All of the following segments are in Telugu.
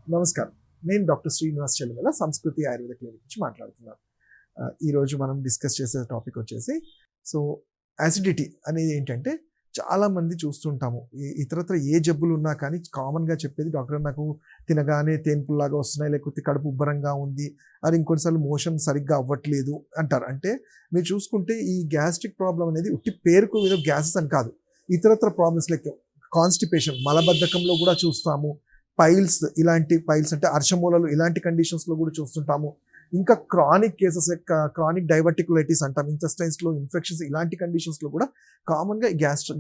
నమస్కారం. నేను డాక్టర్ శ్రీనివాస్ చెల్లిమల సంస్కృతి ఆయుర్వేద క్లినిక్ నుంచి మాట్లాడుతున్నాను. ఈరోజు మనం డిస్కస్ చేసే టాపిక్ వచ్చేసి సో, యాసిడిటీ అనేది ఏంటంటే చాలామంది చూస్తుంటాము. ఇతరత్ర ఏ జబ్బులున్నా కానీ కామన్‌గా చెప్పేది డాక్టర్ నాకు తినగానే తేన్పుల్లాగా వస్తున్నాయి, లేకపోతే కడుపు ఉబ్బరంగా ఉంది, అది ఇంకొన్నిసార్లు మోషన్ సరిగ్గా అవ్వట్లేదు అంటారు. అంటే మీరు చూసుకుంటే ఈ గ్యాస్ట్రిక్ ప్రాబ్లమ్ అనేది ఉట్టి పేరుకు ఏదో గ్యాసెస్ అని కాదు. ఇతరత్ర ప్రాబ్లమ్స్ లైక్ కాన్‌స్టిపేషన్ మలబద్ధకంలో కూడా చూస్తాము. పైల్స్ అంటే అర్షమూలలు ఇలాంటి కండిషన్స్‌లో కూడా చూస్తుంటాము. ఇంకా క్రానిక్ కేసెస్ క్రానిక్ డైవర్టికులైటిస్ అంటాం. ఇంటెస్టైన్స్‌లో ఇన్ఫెక్షన్స్ ఇలాంటి కండిషన్స్‌లో కూడా కామన్‌గా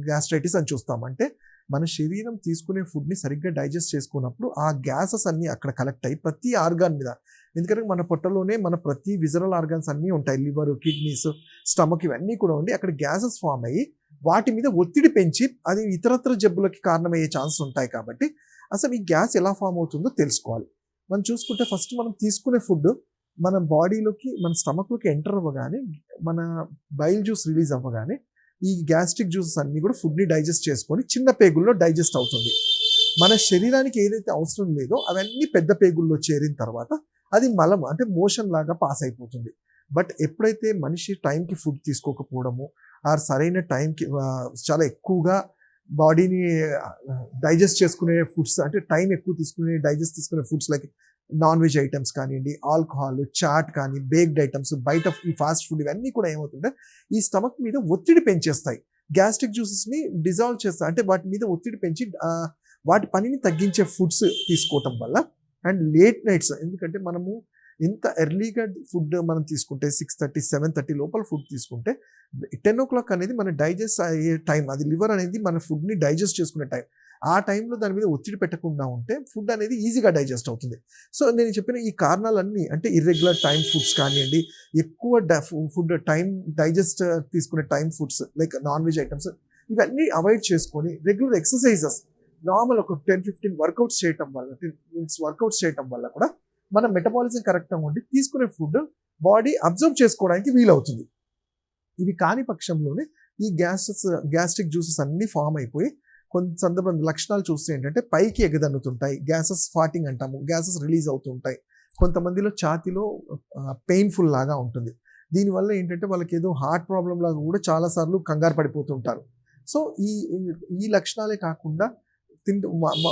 గ్యాస్ట్రైటిస్ అని చూస్తాం. అంటే మన శరీరం తీసుకునే ఫుడ్‌ని సరిగ్గా డైజెస్ట్ చేసుకున్నప్పుడు ఆ గ్యాసెస్ అన్నీ అక్కడ కలెక్ట్ అయ్యి ప్రతి ఆర్గాన్ మీద, ఎందుకంటే మన పొట్టలోనే మన ప్రతి విజరల్ ఆర్గాన్స్ అన్నీ ఉంటాయి. లివర్, కిడ్నీస్, స్టమక్ ఇవన్నీ కూడా ఉండి అక్కడ గ్యాసెస్ ఫామ్ అయ్యి వాటి మీద ఒత్తిడి పెంచి అది ఇతరత్ర జబ్బులకి కారణమయ్యే ఛాన్సెస్ ఉంటాయి. కాబట్టి అసలు ఈ గ్యాస్ ఎలా ఫామ్ అవుతుందో తెలుసుకోవాలి. మనం చూసుకుంటే ఫస్ట్ మనం తీసుకునే ఫుడ్ మన బాడీలోకి, మన స్టమక్‌లోకి ఎంటర్ అవ్వగానే, మన బైల్ జ్యూస్ రిలీజ్ అవ్వగానే ఈ గ్యాస్ట్రిక్ జ్యూసెస్ అన్నీ కూడా ఫుడ్‌ని డైజెస్ట్ చేసుకొని చిన్న పేగుల్లో డైజెస్ట్ అవుతుంది. మన శరీరానికి ఏదైతే అవసరం లేదో అవన్నీ పెద్ద పేగుల్లో చేరిన తర్వాత అది మలం అంటే మోషన్ లాగా పాస్ అయిపోతుంది. బట్ ఎప్పుడైతే మనిషి టైంకి ఫుడ్ తీసుకోకపోవడము, సరైన టైంకి చాలా ఎక్కువగా బాడీని డైజెస్ట్ చేసుకునే ఫుడ్స్ అంటే టైం ఎక్కువ తీసుకునే foods like non veg items కానివ్వండి, ఆల్కహాల్, చాట్ కానీ, బేక్డ్ ఐటమ్స్, బయట ఈ ఫాస్ట్ ఫుడ్ ఇవన్నీ కూడా ఏమవుతుంటే ఈ స్టమక్ మీద ఒత్తిడి పెంచేస్తాయి. గ్యాస్ట్రిక్ జ్యూసెస్ని డిజాల్వ్ చేస్తాయి. అంటే వాటి మీద ఒత్తిడి పెంచి వాటి పనిని తగ్గించే ఫుడ్స్ తీసుకోవటం వల్ల. అండ్ లేట్ నైట్స్, ఎందుకంటే మనము ఎంత ఎర్లీగా ఫుడ్ మనం తీసుకుంటే 6:30, 7:30 లోపల ఫుడ్ తీసుకుంటే 10 అనేది మన డైజెస్ట్ అయ్యే టైం. అది లివర్ అనేది మన ఫుడ్ని డైజెస్ట్ చేసుకునే టైం. ఆ టైంలో దాని మీద ఒత్తిడి పెట్టకుండా ఉంటే ఫుడ్ అనేది ఈజీగా డైజెస్ట్ అవుతుంది. సో నేను చెప్పిన ఈ కారణాలన్నీ అంటే ఇర్రెగ్యులర్ టైం ఫుడ్స్ కానివ్వండి, ఎక్కువ ఫుడ్ టైం డైజెస్ట్ తీసుకునే time foods like non veg items ఇవన్నీ అవాయిడ్ చేసుకొని రెగ్యులర్ ఎక్సర్సైజెస్ నార్మల్ ఒక 10-15 వర్కౌట్స్ చేయటం వల్ల, 10 మినిట్స్ వర్కౌట్స్ చేయటం వల్ల కూడా మన మెటబాలిజం కరెక్ట్గా ఉండి తీసుకునే ఫుడ్ బాడీ అబ్జర్వ్ చేసుకోవడానికి వీలవుతుంది. ఇవి కాని పక్షంలోనే ఈ గ్యాస్ట్రిక్ జ్యూసెస్ అన్నీ ఫామ్ అయిపోయి కొంత సందర్భం లక్షణాలు చూస్తే ఏంటంటే పైకి ఎగదన్నుతుంటాయి, గ్యాసెస్ ఫాటింగ్ అంటాము, గ్యాసెస్ రిలీజ్ అవుతుంటాయి. కొంతమందిలో ఛాతీలో పెయిన్ఫుల్ లాగా ఉంటుంది. దీనివల్ల ఏంటంటే వాళ్ళకి ఏదో హార్ట్ ప్రాబ్లం లాగా కూడా చాలాసార్లు కంగారు పడిపోతుంటారు. సో ఈ ఈ లక్షణాలే కాకుండా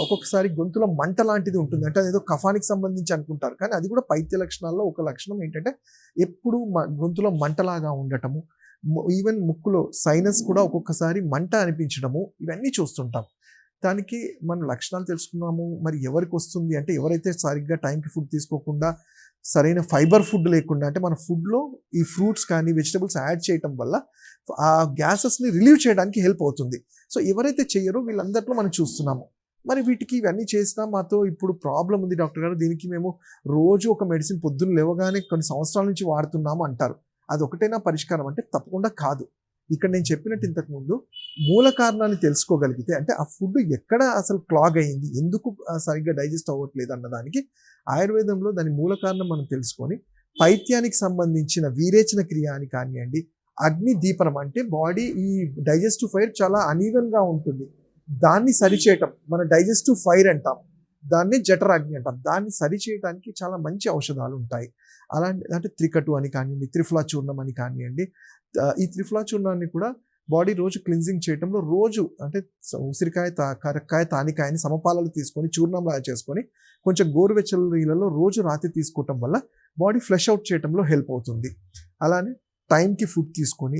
ఒక్కొక్కసారి గొంతులో మంట లాంటిది ఉంటుంది. అంటే అదేదో కఫానికి సంబంధించి అనుకుంటారు, కానీ అది కూడా పైత్య లక్షణాల్లో ఒక లక్షణం ఏంటంటే ఎప్పుడు గొంతులో మంటలాగా ఉండటము, ఈవెన్ ముక్కులో సైనస్ కూడా ఒక్కొక్కసారి మంట అనిపించడము, ఇవన్నీ చూస్తుంటాం. దానికి మనం లక్షణాలు తెలుసుకున్నాము. మరి ఎవరికి వస్తుంది అంటే ఎవరైతే సరిగ్గా టైంకి ఫుడ్ తీసుకోకుండా సరైన ఫైబర్ ఫుడ్ లేకుండా, అంటే మన ఫుడ్లో ఈ ఫ్రూట్స్ కానీ వెజిటబుల్స్ యాడ్ చేయటం వల్ల ఆ గ్యాసెస్ని రిలీవ్ చేయడానికి హెల్ప్ అవుతుంది. సో ఎవరైతే చేయరో వీళ్ళందరిలో మనం చూస్తున్నాము. మరి వీటికి ఇవన్నీ చేసినా మాతో ఇప్పుడు ప్రాబ్లం ఉంది డాక్టర్ గారు, దీనికి మేము రోజు ఒక మెడిసిన్ పొద్దున్న లేవగానే కొన్ని సంవత్సరాల నుంచి వాడుతున్నాము అంటారు. అది ఒకటేనా పరిష్కారం అంటే తప్పకుండా కాదు. ఇక్కడ నేను చెప్పినట్టు ఇంతకుముందు మూల కారణాన్ని తెలుసుకోగలిగితే, అంటే ఆ ఫుడ్ ఎక్కడ అసలు క్లాగ్ అయ్యింది, ఎందుకు సరిగ్గా డైజెస్ట్ అవ్వట్లేదు అన్నదానికి ఆయుర్వేదంలో దాని మూల కారణం మనం తెలుసుకొని పైత్యానికి సంబంధించిన వీరేచన క్రియ అని కానివ్వండి, అగ్ని దీపనం అంటే బాడీ ఈ డైజెస్టివ్ ఫైర్ చాలా అనీవెన్గా ఉంటుంది, దాన్ని సరిచేయటం మన డైజెస్టివ్ ఫైర్ అంటాం, దాన్ని జఠరాగ్ని అంటాం. దాన్ని సరిచేయడానికి చాలా మంచి ఔషధాలు ఉంటాయి. అలాంటి అంటే త్రికటు అని కానివ్వండి, త్రిఫలా చూర్ణం అని కానివ్వండి. ఈ త్రిఫలా చూర్ణాన్ని కూడా బాడీ రోజు క్లిన్జింగ్ చేయడంలో రోజు అంటే ఉసిరికాయ, కరక్కాయ, తానికాయని సమపాలలు తీసుకొని చూర్ణంలాగా చేసుకొని కొంచెం గోరువెచ్చల నీళ్ళలో రోజు రాత్రి తీసుకోవటం వల్ల బాడీ ఫ్లష్ అవుట్ చేయడంలో హెల్ప్ అవుతుంది. అలానే టైంకి ఫుడ్ తీసుకొని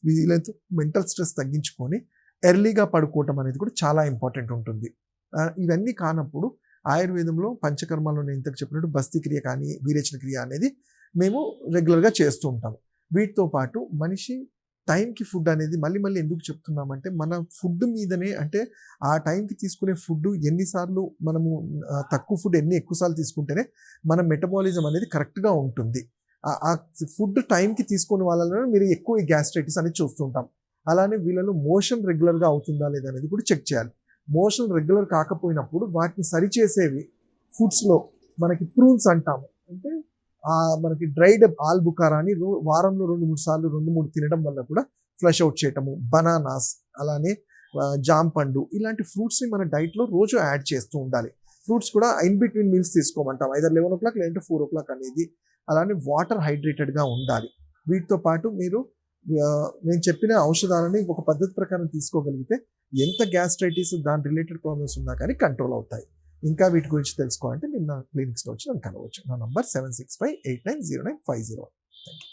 వీలైతే మెంటల్ స్ట్రెస్ తగ్గించుకొని ఎర్లీగా పడుకోవటం అనేది కూడా చాలా ఇంపార్టెంట్ ఉంటుంది. ఇవన్నీ కానప్పుడు ఆయుర్వేదంలో పంచకర్మాల్లో నేను ఇంతకు చెప్పినట్టు బస్తి క్రియ కానీ వీరేచన క్రియ అనేది మేము రెగ్యులర్గా చేస్తూ ఉంటాము. వీటితో పాటు మనిషి టైంకి ఫుడ్ అనేది మళ్ళీ ఎందుకు చెప్తున్నామంటే మన ఫుడ్ మీదనే, అంటే ఆ టైంకి తీసుకునే ఫుడ్ ఎన్నిసార్లు మనము తక్కువ ఫుడ్ ఎక్కువసార్లు తీసుకుంటేనే మన మెటబాలిజం అనేది కరెక్ట్గా ఉంటుంది. ఆ ఫుడ్ టైంకి తీసుకునే వాళ్ళలో మీరు ఎక్కువ ఈ గ్యాస్ట్రైటిస్ అనేది చూస్తుంటాం. అలానే వీళ్ళలో మోషన్ రెగ్యులర్గా అవుతుందా లేదా అనేది కూడా చెక్ చేయాలి. మోషన్ రెగ్యులర్ కాకపోయినప్పుడు వాటిని సరిచేసేవి ఫుడ్స్లో మనకి ప్రూన్స్ అంటాము. అంటే మనకి డ్రైడ్ ఆల్బుకారా అని వారంలో 2-3 సార్లు 2-3 తినడం వల్ల కూడా ఫ్లష్ అవుట్ చేయటము, బనానాస్, అలానే జాంపండు ఇలాంటి ఫ్రూట్స్ని మన డైట్లో రోజు యాడ్ చేస్తూ ఉండాలి. ఫ్రూట్స్ కూడా ఇన్ బిట్వీన్ మీల్స్ తీసుకోమంటాం, ఐదర్ 11 o'clock లేదంటే 4 o'clock అనేది. అలానే వాటర్ హైడ్రేటెడ్గా ఉండాలి. వీటితో పాటు మీరు నేను చెప్పిన ఔషధాలని ఒక పద్ధతి ప్రకారం తీసుకోగలిగితే ఎంత గ్యాస్ట్రైటిస్ దాని రిలేటెడ్ ప్రాబ్లమ్స్ ఉన్నా కానీ కంట్రోల్ అవుతాయి. ఇంకా వీటి గురించి తెలుసుకోవాలంటే మీరు నా క్లినిక్స్లో వచ్చి నన్ను కలవచ్చు. నా నంబర్ 7658909501. Thank you.